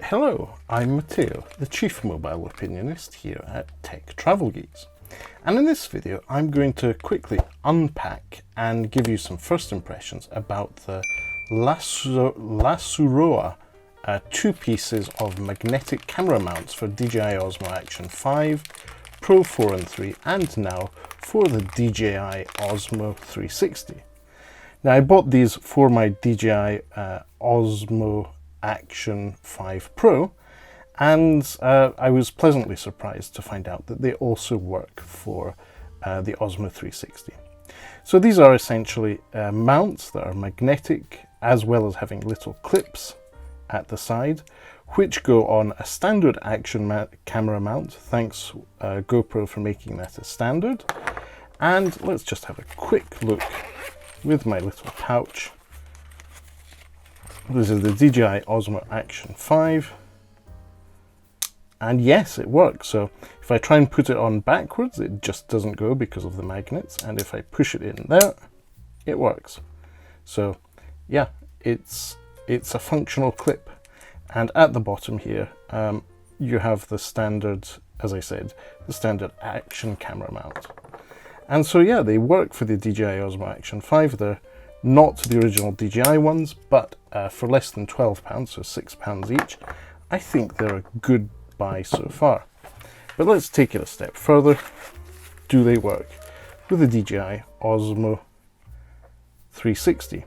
Hello, I'm Matteo, the Chief Mobile Opinionist here at Tech Travel Geeks. And in this video, I'm going to quickly unpack and give you some first impressions about the lasuroa, two pieces of magnetic camera mounts for DJI Osmo Action 5, Pro 4 and 3, and now for the DJI Osmo 360. Now, I bought these for my DJI Osmo Action 5 Pro, and I was pleasantly surprised to find out that they also work for the Osmo 360. So these are essentially mounts that are magnetic, as well as having little clips at the side, which go on a standard action camera mount. Thanks GoPro for making that a standard. And let's just have a quick look with my little pouch. This is the DJI Osmo Action 5. And yes, it works. So if I try and put it on backwards, it just doesn't go because of the magnets. And if I push it in there, it works. So yeah, it's a functional clip. And at the bottom here, you have the standard, as I said, the standard action camera mount. And so yeah, they work for the DJI Osmo Action 5. They're not the original DJI ones, but for less than £12, so £6 each, I think they're a good buy so far. But let's take it a step further. Do they work with the DJI Osmo 360?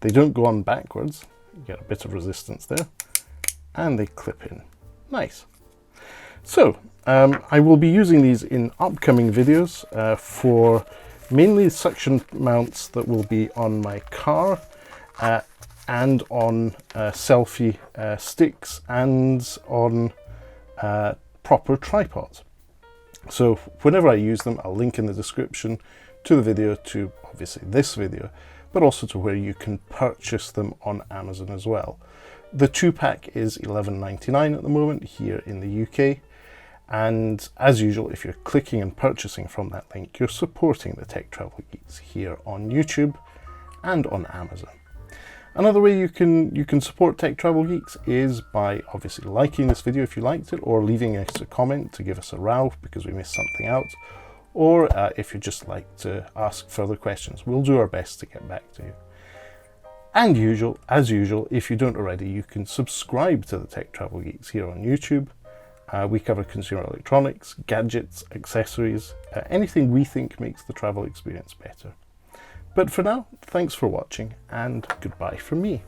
They don't go on backwards. You get a bit of resistance there, and they clip in. Nice. So I will be using these in upcoming videos for mainly suction mounts that will be on my car and on selfie sticks and on proper tripods. So whenever I use them, I'll link in the description to the video, to obviously this video, but also to where you can purchase them on Amazon as well. The 2-pack is $11.99 at the moment here in the UK. And as usual, if you're clicking and purchasing from that link, you're supporting the Tech Travel Geeks here on YouTube and on Amazon. Another way you can support Tech Travel Geeks is by obviously liking this video if you liked it, or leaving us a comment to give us a row because we missed something out, or if you'd just like to ask further questions. We'll do our best to get back to you. And as usual, if you don't already, you can subscribe to the Tech Travel Geeks here on YouTube. We cover consumer electronics, gadgets, accessories, anything we think makes the travel experience better. But for now, thanks for watching, and goodbye from me.